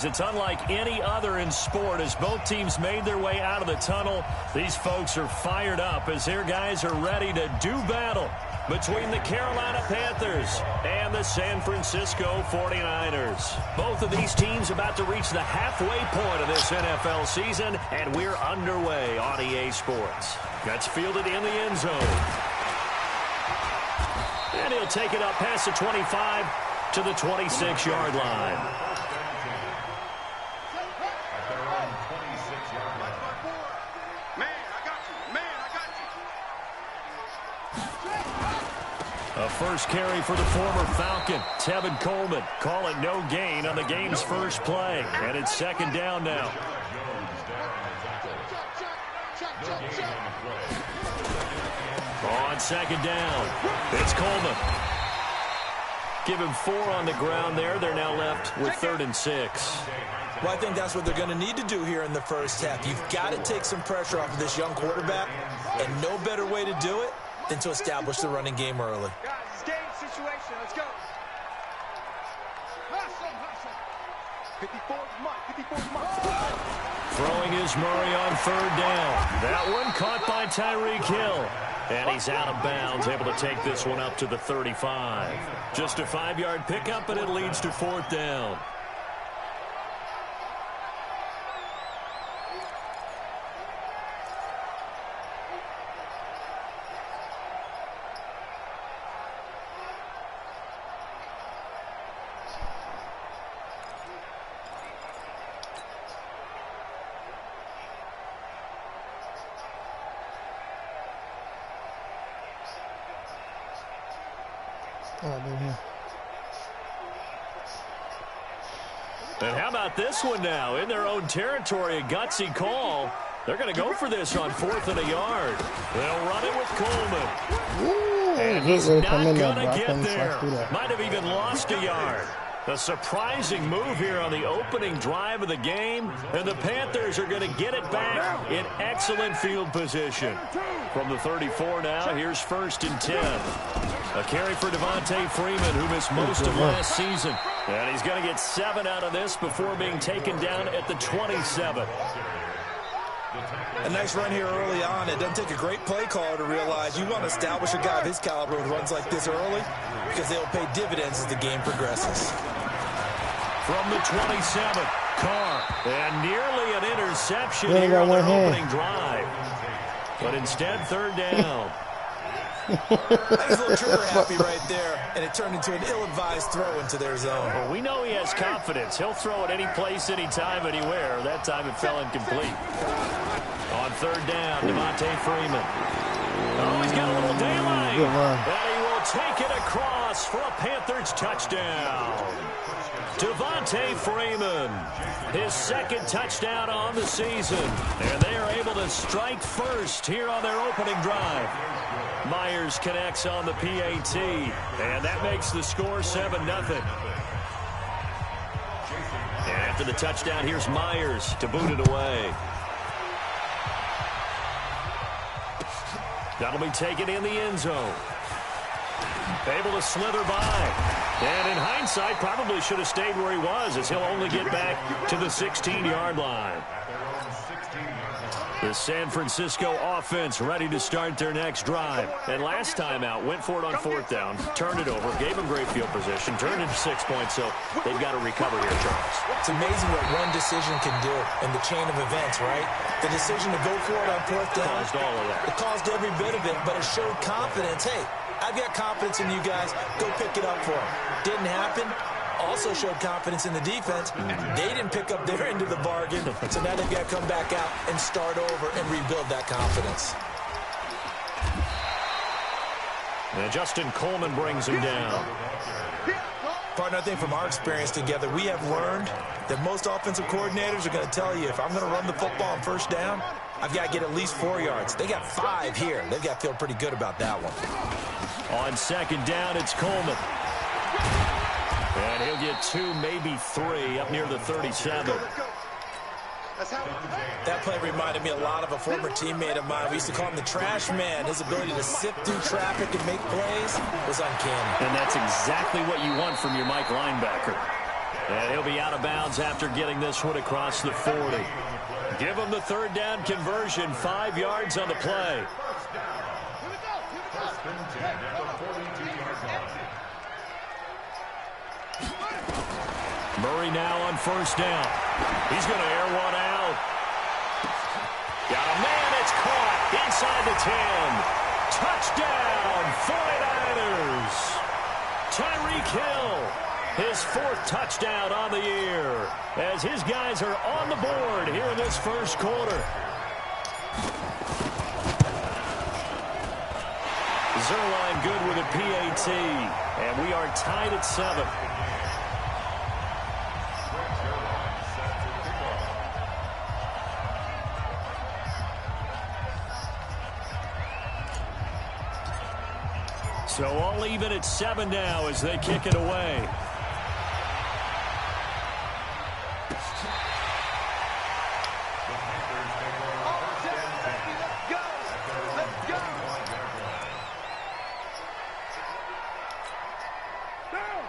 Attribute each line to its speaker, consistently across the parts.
Speaker 1: is. It's unlike any other in sport. As both teams made their way out of the tunnel, these folks are fired up as their guys are ready to do battle between the Carolina Panthers and the San Francisco 49ers. Both of these teams about to reach the halfway point of this NFL season, and we're underway on EA Sports. That's fielded in the end zone. And he'll take it up past the 25 to the 26-yard line. A first carry for the former Falcon, Tevin Coleman. Call it no gain on the game's first play. And it's second down now. On second down, it's Coleman. Give him 4 on the ground there. They're now left with 3rd and 6.
Speaker 2: Well, I think that's what they're going to need to do here in the first half. You've got to take some pressure off of this young quarterback, and no better way to do it than to establish the running game early.
Speaker 3: Guys, it's game situation. Let's go. Hustle, hustle. 54's Mike.
Speaker 1: Throwing is Murray on 3rd down. That one caught by Tyreek Hill. And he's out of bounds, able to take this one up to the 35. Just a 5-yard pickup, and it leads to 4th down. And how about this one now? In their own territory, a gutsy call. They're going to go for this on 4th and a yard. They'll run it with Coleman.
Speaker 4: Ooh,
Speaker 1: and he's not going to get there. Might have even lost a yard. A surprising move here on the opening drive of the game. And the Panthers are going to get it back in excellent field position. From the 34 now, here's 1st and 10. A carry for Devontae Freeman, who missed most of last season. And he's going to get 7 out of this before being taken down at the 27.
Speaker 2: A nice run here early on. It doesn't take a great play caller to realize you want to establish a guy of his caliber with runs like this early because they'll pay dividends as the game progresses.
Speaker 1: From the 27, Carr. And nearly an interception here on their opening drive. But instead, 3rd down.
Speaker 2: He's a little trigger happy right there, and it turned into an ill-advised throw into their zone.
Speaker 1: Well, we know he has confidence. He'll throw it any place, anytime, anywhere. That time it fell incomplete. On 3rd down, Devontae Freeman. Oh, he's got a little daylight. And he will take it across for a Panthers touchdown. Devontae Freeman, his 2nd touchdown on the season. And they are able to strike first here on their opening drive. Myers connects on the PAT, and that makes the score 7-0. And after the touchdown, here's Myers to boot it away. That'll be taken in the end zone. Able to slither by. And in hindsight, probably should have stayed where he was, as he'll only get back to the 16-yard line. The San Francisco offense ready to start their next drive. And last time out, went for it on 4th down, turned it over, gave them great field position, turned it to 6 points, so they've got to recover here, Charles.
Speaker 2: It's amazing what one decision can do in the chain of events, right? The decision to go for it on 4th down.
Speaker 1: Caused all of that.
Speaker 2: It caused every bit of it, but it showed confidence. Hey, I've got confidence in you guys. Go pick it up for them. Didn't happen. Also showed confidence in the defense. They didn't pick up their end of the bargain, so now they've got to come back out and start over and rebuild that confidence.
Speaker 1: And Justin Coleman brings him down.
Speaker 2: Partner, I think from our experience together, we have learned that most offensive coordinators are going to tell you, if I'm going to run the football on 1st down, I've got to get at least 4 yards. They got 5 here. They've got to feel pretty good about that one.
Speaker 1: On 2nd down, it's Coleman. And he'll get 2, maybe 3, up near the 37.
Speaker 2: That play reminded me a lot of a former teammate of mine. We used to call him the trash man. His ability to sift through traffic and make plays was uncanny.
Speaker 1: And that's exactly what you want from your Mike linebacker. And he'll be out of bounds after getting this one across the 40. Give him the third down conversion, 5 yards on the play. Murray now on first down. He's going to air one out. Got a man, it's caught inside the 10. Touchdown, 49ers. Tyreek Hill, his 4th touchdown on the year, as his guys are on the board here in this first quarter. Zerline good with a PAT, and we are tied at 7. So all even at 7 now as they kick it away.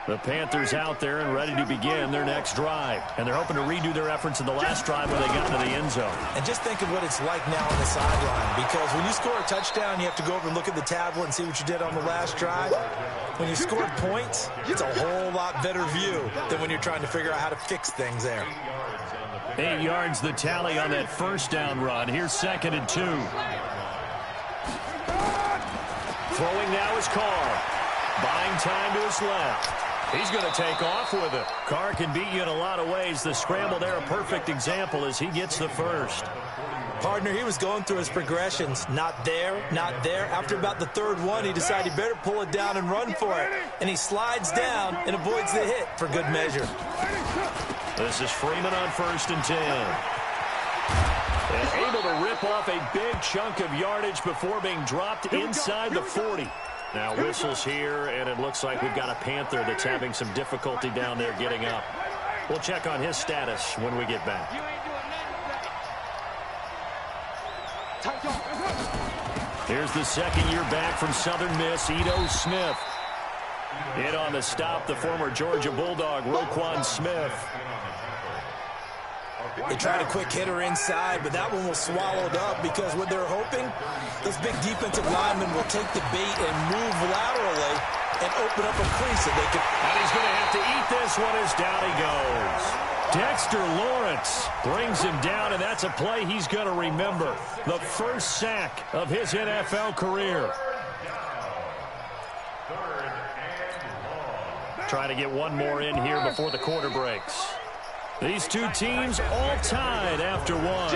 Speaker 1: The Panthers out there and ready to begin their next drive. And they're hoping to redo their efforts in the last drive where they got into the end zone.
Speaker 2: And just think of what it's like now on the sideline. Because when you score a touchdown, you have to go over and look at the tablet and see what you did on the last drive. When you scored points, it's a whole lot better view than when you're trying to figure out how to fix things there.
Speaker 1: 8 yards the tally on that first down run. Here's 2nd and 2. Throwing now is Carr. Buying time to his left. He's going to take off with it. Carr can beat you in a lot of ways. The scramble there, a perfect example as he gets the first.
Speaker 2: Partner, he was going through his progressions. Not there, not there. After about the 3rd one, he decided he better pull it down and run for it. And he slides down and avoids the hit for good measure.
Speaker 1: This is Freeman on 1st and 10. And able to rip off a big chunk of yardage before being dropped inside the 40. Now whistles here, and it looks like we've got a Panther that's having some difficulty down there getting up. We'll check on his status when we get back. Here's the 2nd year back from Southern Miss, Ito Smith. In on the stop, the former Georgia Bulldog, Roquan Smith.
Speaker 2: They tried a quick hitter inside, but that one was swallowed up because what they're hoping, those big defensive linemen will take the bait and move laterally and open up a crease that they can.
Speaker 1: And he's going to have to eat this one as down he goes. Dexter Lawrence brings him down, and that's a play he's going to remember. The first sack of his NFL career. Try to get one more in here before the quarter breaks. These two teams all tied after one.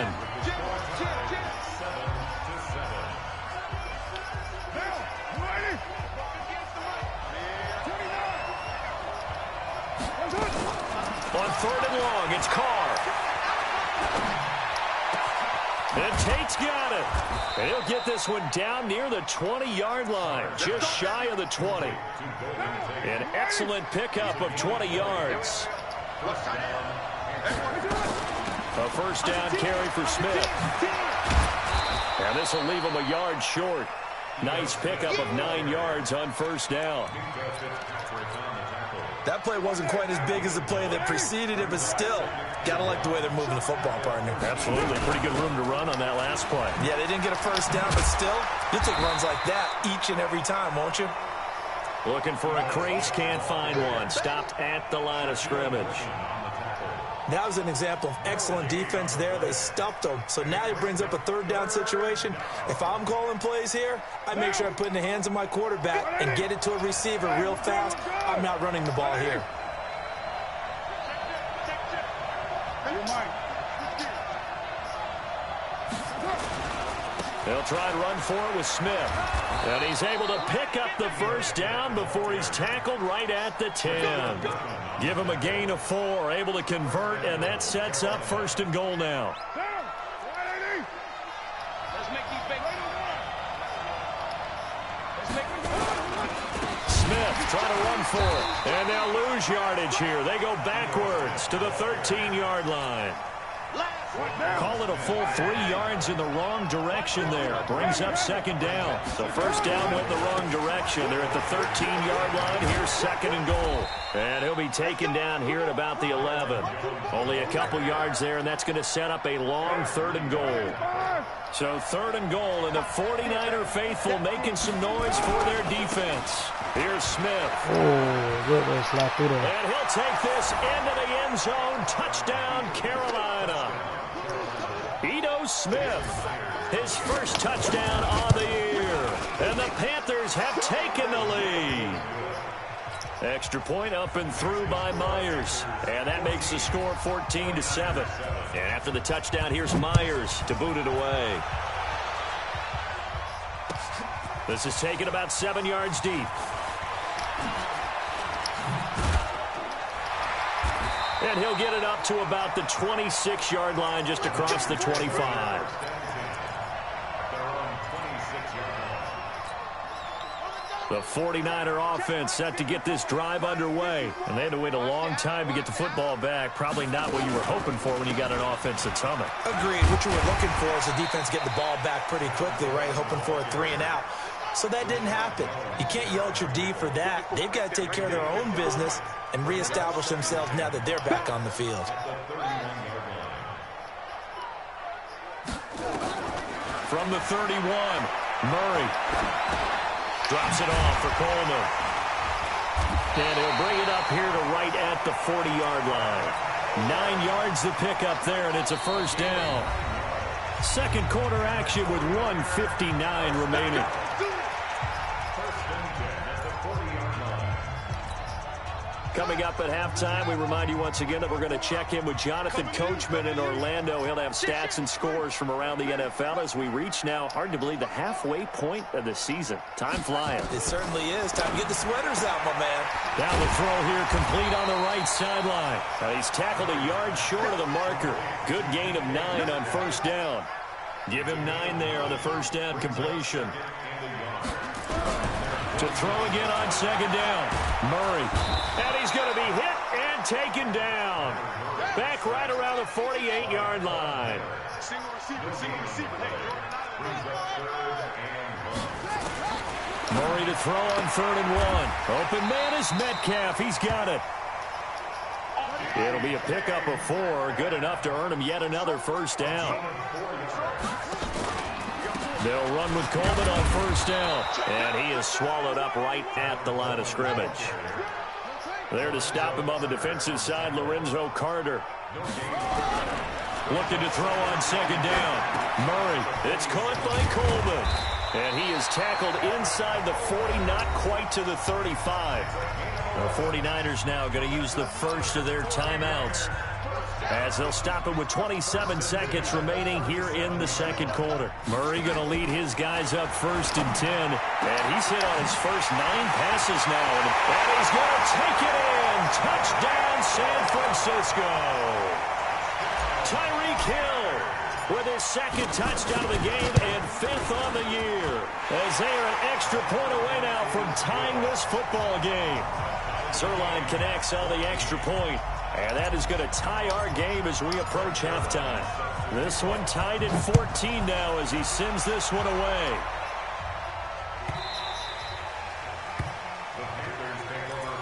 Speaker 1: On 3rd and long, it's Carr. And Tate's got it. And he'll get this one down near the 20-yard line, just shy of the 20. An excellent pickup of 20 yards. A first down carry for Smith. And this will leave him a yard short. Nice pickup of 9 yards on first down.
Speaker 2: That play wasn't quite as big as the play that preceded it, but still, gotta like the way they're moving the football, partner.
Speaker 1: Absolutely. Pretty good room to run on that last play.
Speaker 2: Yeah, they didn't get a first down, but still, you'll take runs like that each and every time, won't you?
Speaker 1: Looking for a crease, can't find one. Stopped at the line of scrimmage.
Speaker 2: That was an example of excellent defense there. They stuffed them. So now it brings up a 3rd down situation. If I'm calling plays here, I make sure I put it in the hands of my quarterback and get it to a receiver real fast. I'm not running the ball here.
Speaker 1: They'll try and run for it with Smith. And he's able to pick up the first down before he's tackled right at the 10. Give him a gain of 4, able to convert, and that sets up 1st and goal now. Smith trying to run for it, and they'll lose yardage here. They go backwards to the 13-yard line. Call it a full 3 yards in the wrong direction there. Brings up second down. So first down went in the wrong direction. They're at the 13-yard line. Here's second and goal. And he'll be taken down here at about the 11. Only a couple yards there, and that's going to set up a long third and goal. So third and goal, and the 49er faithful making some noise for their defense. Here's Smith.
Speaker 4: Oh, goodness, slide through there.
Speaker 1: And he'll take this into the end zone. Touchdown, Carolina. Ito Smith, his first touchdown on the year. And the Panthers have taken the lead. Extra point up and through by Myers. And that makes the score 14-7. And after the touchdown, here's Myers to boot it away. This is taken about 7 yards deep. And he'll get it up to about the 26-yard line, just across the 25. The 49er offense set to get this drive underway. And they had to wait a long time to get the football back. Probably not what you were hoping for when you got an offense that's humming.
Speaker 2: Agreed. What you were looking for is the defense getting the ball back pretty quickly, right? Hoping for a 3 and out. So that didn't happen. You can't yell at your D for that. They've got to take care of their own business and reestablish themselves now that they're back on the field.
Speaker 1: From the 31, Murray drops it off for Coleman. And he'll bring it up here to right at the 40-yard line. 9 yards to pick up there, and it's a first down. Second quarter action with 1:59 remaining. Coming up at halftime, we remind you once again that we're going to check in with Jonathan Coachman in Orlando. He'll have stats and scores from around the NFL as we reach now, hard to believe, the halfway point of the season. Time flying.
Speaker 2: It certainly is. Time to get the sweaters out, my man.
Speaker 1: Down the throw here, complete on the right sideline. He's tackled a yard short of the marker. Good gain of 9 on first down. Give him 9 there on the first down completion. To throw again on second down. Murray. And he's going to be hit and taken down. Back right around the 48-yard line. Murray to throw on third and 1. Open man is Metcalf. He's got it. It'll be a pickup of 4. Good enough to earn him yet another first down. They'll run with Coleman on first down. And he is swallowed up right at the line of scrimmage. There to stop him on the defensive side, Lorenzo Carter. Looking to throw on second down. Murray. It's caught by Coleman. And he is tackled inside the 40, not quite to the 35. The 49ers now going to use the first of their timeouts, as they'll stop him with 27 seconds remaining here in the second quarter. Murray going to lead his guys up first and 10. And he's hit on his first 9 passes now. And he's going to take it in. Touchdown, San Francisco. Tyreek Hill with his second touchdown of the game and 5th on the year, as they are an extra point away now from tying this football game. Zerline connects on the extra point. And that is going to tie our game as we approach halftime. This one tied at 14 now as he sends this one away.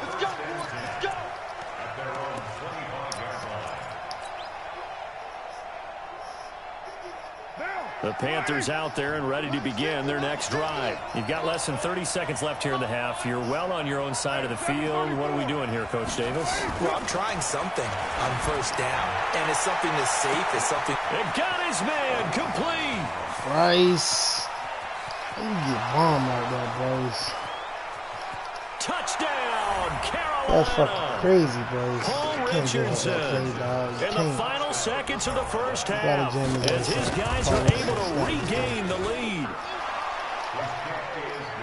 Speaker 3: Let's go! Let's go!
Speaker 1: The Panthers out there and ready to begin their next drive. You've got less than 30 seconds left here in the half. You're well on your own side of the field. What are we doing here, Coach Davis?
Speaker 2: Well, I'm trying something on first down. And it's something that's safe. It's something.
Speaker 1: They got his man complete.
Speaker 4: Bryce. You get bombed like that, Bryce.
Speaker 1: Touchdown, Carolina.
Speaker 4: That's fucking crazy, Bryce.
Speaker 1: Paul Richardson. In the final seconds of the first half, as his guys are able to regain the lead.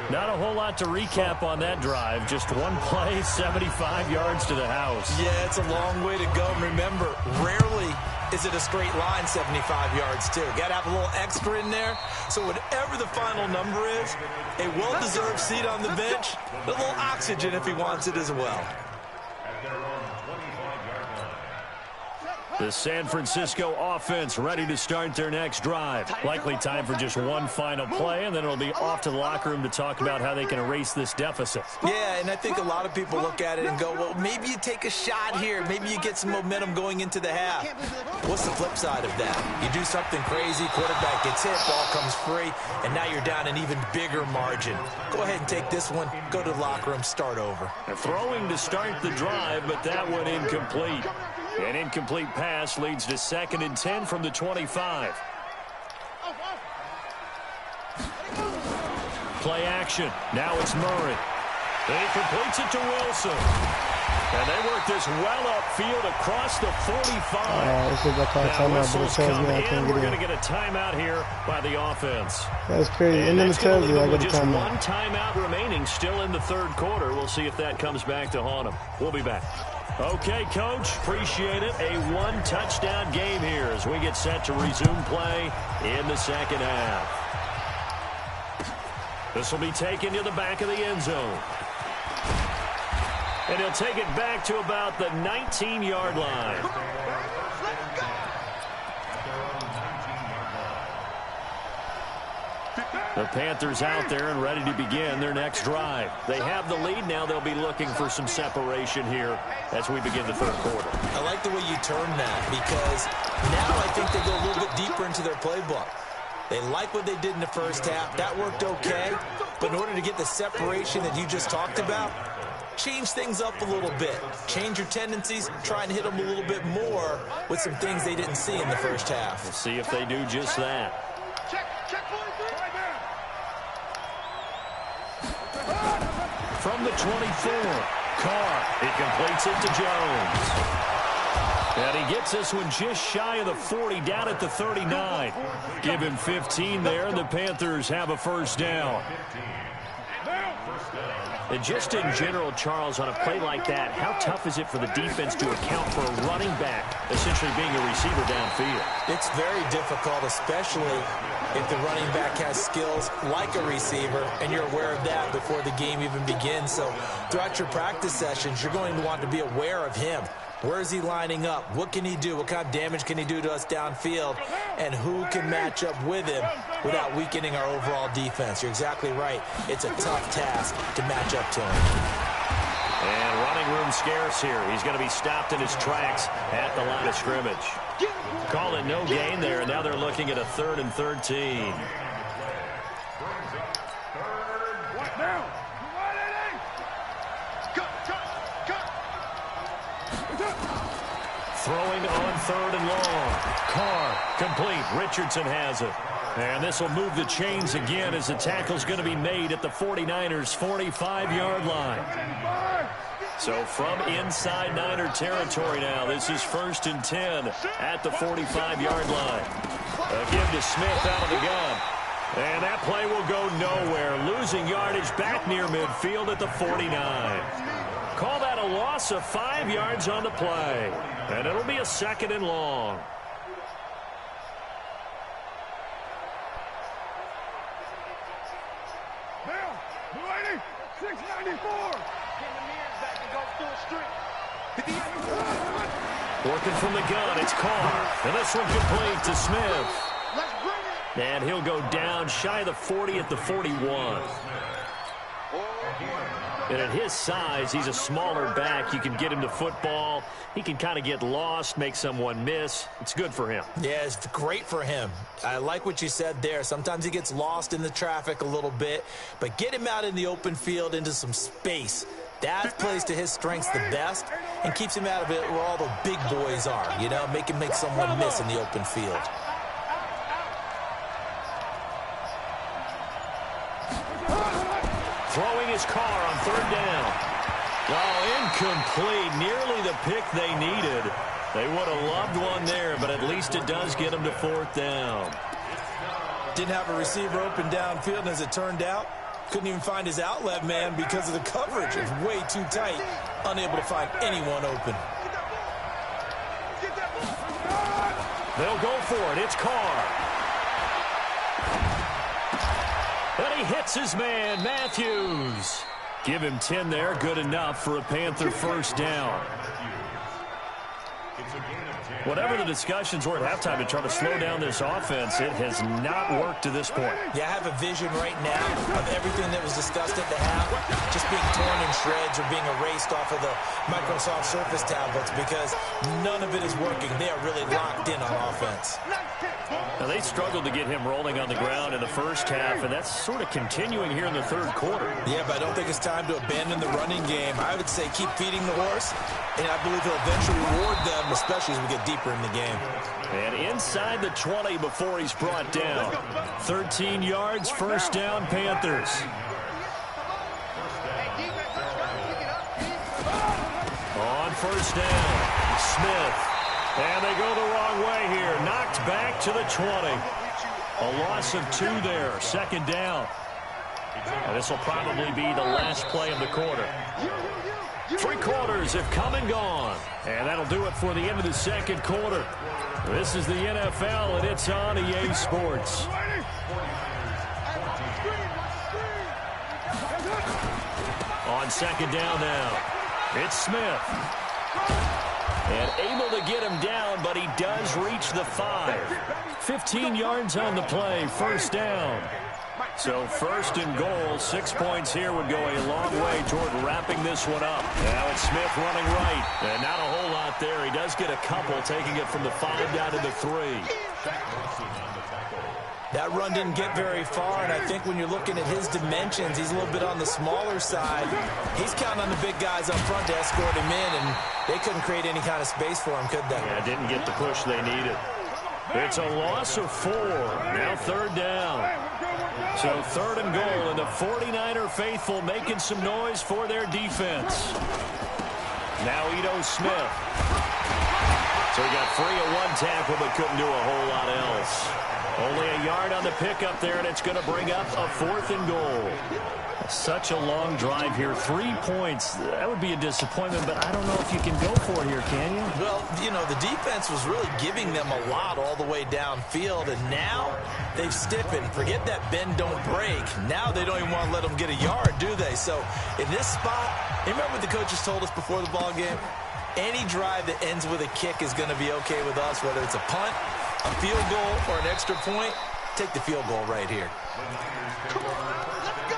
Speaker 1: Not a whole lot to recap on that drive. Just one play, 75 yards to the house.
Speaker 2: Yeah, it's a long way to go. And remember, rarely is it a straight line 75 yards, too. Got to have a little extra in there. So whatever the final number is, a well-deserved seat on the bench, a little oxygen if he wants it as well.
Speaker 1: The San Francisco offense ready to start their next drive. Likely time for just one final play, and then it'll be off to the locker room to talk about how they can erase this deficit.
Speaker 2: Yeah, and I think a lot of people look at it and go, well, maybe you take a shot here. Maybe you get some momentum going into the half. What's the flip side of that? You do something crazy, quarterback gets hit, ball comes free, and now you're down an even bigger margin. Go ahead and take this one, go to the locker room, start over.
Speaker 1: Throwing to start the drive, but that one incomplete. An incomplete pass leads to 2nd and 10 from the 25. Play action. Now it's Murray. He completes it to Wilson. And they work this well upfield across the 45.
Speaker 4: This is a
Speaker 1: Now whistles come in. We're going to
Speaker 4: get
Speaker 1: get a timeout here by the offense.
Speaker 4: That's crazy. And then it tells you I got a
Speaker 1: just
Speaker 4: timeout.
Speaker 1: one timeout remaining still in the third quarter. We'll see if that comes back to haunt them. We'll be back. Okay, Coach, appreciate it. A one-touchdown game here as we get set to resume play in the second half. This will be taken to the back of the end zone. And he'll take it back to about the 19-yard line. The Panthers out there and ready to begin their next drive. They have the lead. Now they'll be looking for some separation here as we begin the third quarter.
Speaker 2: I like the way you term that because now I think they go a little bit deeper into their playbook. They like what they did in the first half. That worked okay. But in order to get the separation that you just talked about, change things up a little bit. Change your tendencies. Try and hit them a little bit more with some things they didn't see in the first half.
Speaker 1: We'll see if they do just that. From the 24, Carr. He completes it to Jones. And he gets this one just shy of the 40, down at the 39. Give him 15 there, and the Panthers have a first down. And just in general, Charles, on a play like that, how tough is it for the defense to account for a running back essentially being a receiver downfield?
Speaker 2: It's very difficult, especially if the running back has skills like a receiver, and you're aware of that before the game even begins. So throughout your practice sessions, you're going to want to be aware of him. Where is he lining up? What can he do? What kind of damage can he do to us downfield? And who can match up with him without weakening our overall defense? You're exactly right. It's a tough task to match up to him.
Speaker 1: And running room scarce here. He's going to be stopped in his tracks at the line of scrimmage. Call it no gain there, and now they're looking at a 3rd and 13. Throwing on 3rd and long. Carr complete. Richardson has it. And this will move the chains again as the tackle's going to be made at the 49ers' 45-yard line. So from inside Niner territory now, this is 1st and 10 at the 45-yard line. Again to Smith out of the gun. And that play will go nowhere. Losing yardage back near midfield at the 49. Call that a loss of 5 yards on the play. And it'll be a 2nd and long. Working from the gun, it's Carr. And this one complete to Smith. And he'll go down shy of the 40 at the 41. And at his size, he's a smaller back. You can get him to football. He can kind of get lost, make someone miss. It's good for him.
Speaker 2: Yeah, it's great for him. I like what you said there. Sometimes he gets lost in the traffic a little bit, but get him out in the open field into some space. That plays to his strengths the best and keeps him out of it where all the big boys are, you know, make someone miss in the open field.
Speaker 1: Throwing his Carr on 3rd down. Oh, incomplete. Nearly the pick they needed. They would have loved one there, but at least it does get them to 4th down.
Speaker 2: Didn't have a receiver open downfield, and as it turned out, couldn't even find his outlet man because of the coverage. It was way too tight, unable to find anyone open.
Speaker 1: They'll go for it. It's Carr. And he hits his man, Matthews. Give him 10 there. Good enough for a Panther first down. Whatever the discussions were at halftime to try to slow down this offense, it has not worked to this point.
Speaker 2: Yeah, I have a vision right now of everything that was discussed at the half just being torn in shreds or being erased off of the Microsoft Surface tablets because none of it is working. They are really locked in on offense.
Speaker 1: Now, they struggled to get him rolling on the ground in the first half, and that's sort of continuing here in the third quarter.
Speaker 2: Yeah, but I don't think it's time to abandon the running game. I would say keep feeding the horse, and I believe he'll eventually reward them, especially as we get deeper in the game.
Speaker 1: And inside the 20 before he's brought down. 13 yards, first down, Panthers. On first down, Smith. And they go the wrong way here. Knocked back to the 20. A loss of 2 there, second down. And this will probably be the last play of the quarter. 3 quarters have come and gone. And that'll do it for the end of the second quarter. This is the NFL, and it's on EA Sports. On second down now, it's Smith. And able to get him down, but he does reach the 5. 15 yards on the play, first down. So first and goal, 6 points here would go a long way toward wrapping this one up. Now it's Smith running right. And not a whole lot there. He does get a couple, taking it from the 5 down to the 3.
Speaker 2: That run didn't get very far, and I think when you're looking at his dimensions, he's a little bit on the smaller side. He's counting on the big guys up front to escort him in, and they couldn't create any kind of space for him, could they?
Speaker 1: Yeah, didn't get the push they needed. It's a loss of 4. Now third down. So third and goal, and the 49er faithful making some noise for their defense. Now Ito Smith. So he got free of 1 tackle, but couldn't do a whole lot else. Only a yard on the pickup there, and it's going to bring up a 4th and goal. Such a long drive here. 3 points. That would be a disappointment, but I don't know if you can go for it here, can you?
Speaker 2: Well, you know, the defense was really giving them a lot all the way downfield, and now they've stiffened. Forget that bend, don't break. Now they don't even want to let them get a yard, do they? So in this spot, remember what the coaches told us before the ball game? Any drive that ends with a kick is going to be okay with us, whether it's a punt, a field goal, or an extra point. Take the field goal right here.
Speaker 3: Come on, let's go.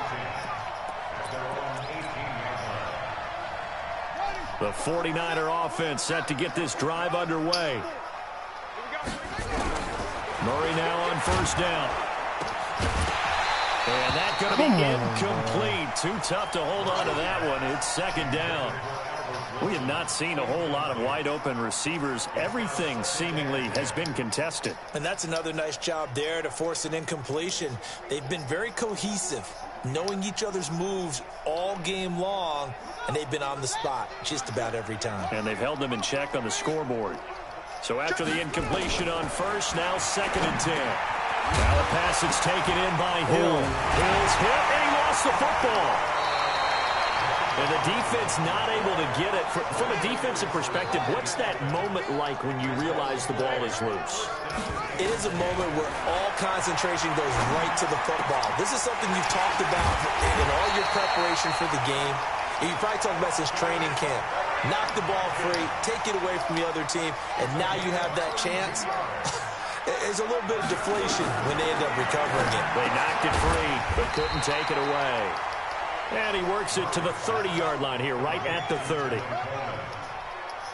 Speaker 1: The 49er offense set to get this drive underway. Murray now on first down. And that's going to be incomplete. Too tough to hold on to that one. It's second down. We have not seen a whole lot of wide-open receivers. Everything seemingly has been contested.
Speaker 2: And that's another nice job there to force an incompletion. They've been very cohesive, knowing each other's moves all game long, and they've been on the spot just about every time.
Speaker 1: And they've held them in check on the scoreboard. So after the incompletion on first, now second and 10. Now the pass is taken in by Hill. Hill's hit, and he lost the football. And the defense not able to get it. From a defensive perspective, what's that moment like when you realize the ball is loose?
Speaker 2: It is a moment where all concentration goes right to the football. This is something you've talked about in all your preparation for the game. And you probably talked about since training camp. Knock the ball free, take it away from the other team, and now you have that chance. There's a little bit of deflation when they end up recovering it.
Speaker 1: They knocked it free, but couldn't take it away. And he works it to the 30-yard line here, right at the 30.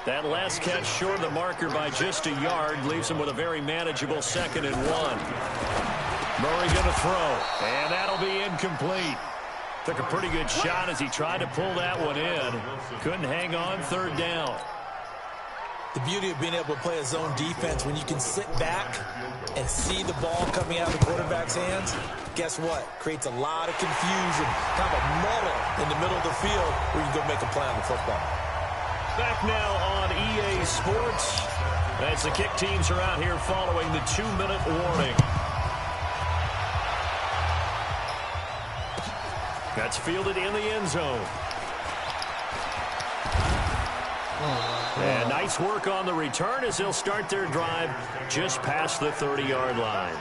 Speaker 1: That last catch short of the marker by just a yard leaves him with a very manageable second and 1. Murray going to throw, and that'll be incomplete. Took a pretty good shot as he tried to pull that one in. Couldn't hang on, third down.
Speaker 2: The beauty of being able to play a zone defense when you can sit back and see the ball coming out of the quarterback's hands, guess what? Creates a lot of confusion, kind of a muddle in the middle of the field where you can go make a play on the football.
Speaker 1: Back now on EA Sports as the kick teams are out here following the 2-minute warning. That's fielded in the end zone. And nice work on the return as they'll start their drive just past the 30-yard line.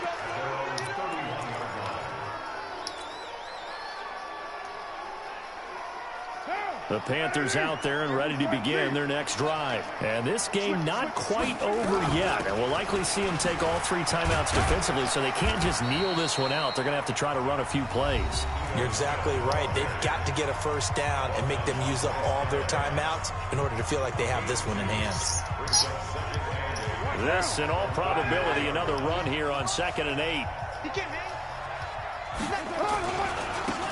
Speaker 1: The Panthers out there and ready to begin their next drive. And this game not quite over yet. And we'll likely see them take all 3 timeouts defensively, so they can't just kneel this one out. They're going to have to try to run a few plays.
Speaker 2: You're exactly right. They've got to get a first down and make them use up all their timeouts in order to feel like they have this one in hand.
Speaker 1: This, in all probability, another run here on 2nd and 8.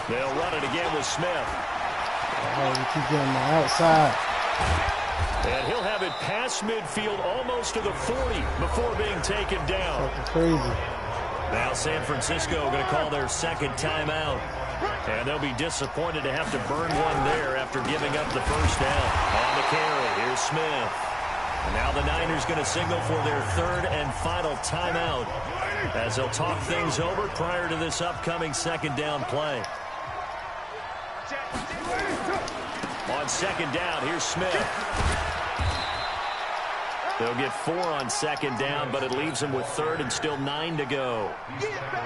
Speaker 1: They'll run it again with Smith.
Speaker 4: Oh, we keep getting the outside.
Speaker 1: And he'll have it past midfield almost to the 40 before being taken down.
Speaker 4: That's crazy.
Speaker 1: Now San Francisco going to call their 2nd timeout. And they'll be disappointed to have to burn one there after giving up the first down. On the carry, here's Smith. And now the Niners going to signal for their 3rd and final timeout as they'll talk things over prior to this upcoming 2nd down play. On 2nd down, here's Smith. They'll get 4 on 2nd down, but it leaves them with 3rd and still 9 to go.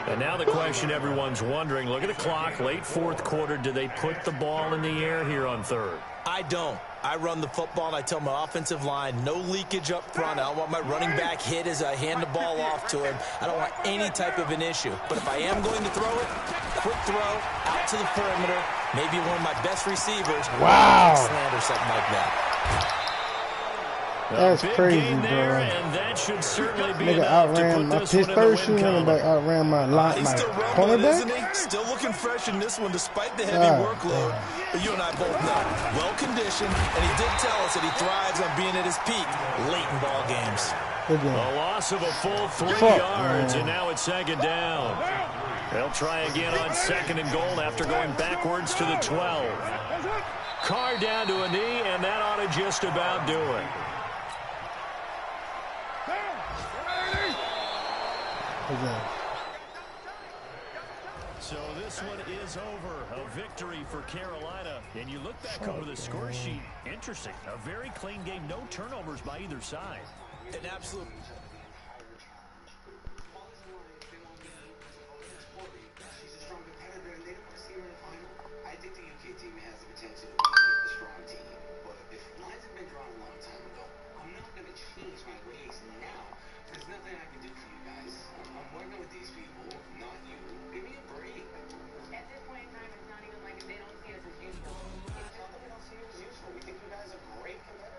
Speaker 1: And now the question everyone's wondering, look at the clock, late 4th quarter, do they put the ball in the air here on 3rd?
Speaker 2: I don't. I run the football, and I tell my offensive line, no leakage up front. I don't want my running back hit as I hand the ball off to him. I don't want any type of an issue. But if I am going to throw it, quick throw, out to the perimeter, maybe one of my best receivers.
Speaker 4: Wow.
Speaker 2: Slant or something like that.
Speaker 4: That's crazy, bro.
Speaker 1: And that should certainly be
Speaker 4: Nigga outran my pitch first shoe, and outran my
Speaker 2: He's still rumbling, isn't he? Still looking fresh in this one despite the heavy workload. But you and I both know, well-conditioned, and he did tell us that he thrives on being at his peak late in ball games.
Speaker 1: A loss of a full 3 yards, and now it's 2nd down. They'll try again on 2nd and goal after going backwards to the 12. Carr down to a knee, and that ought to just about do it. So this one is over. A victory for Carolina. And you look back over the score sheet. Interesting. A very clean game. No turnovers by either side.
Speaker 2: An absolute...
Speaker 5: There's nothing I can do for you guys. I'm working with these people, not you. Give me a break.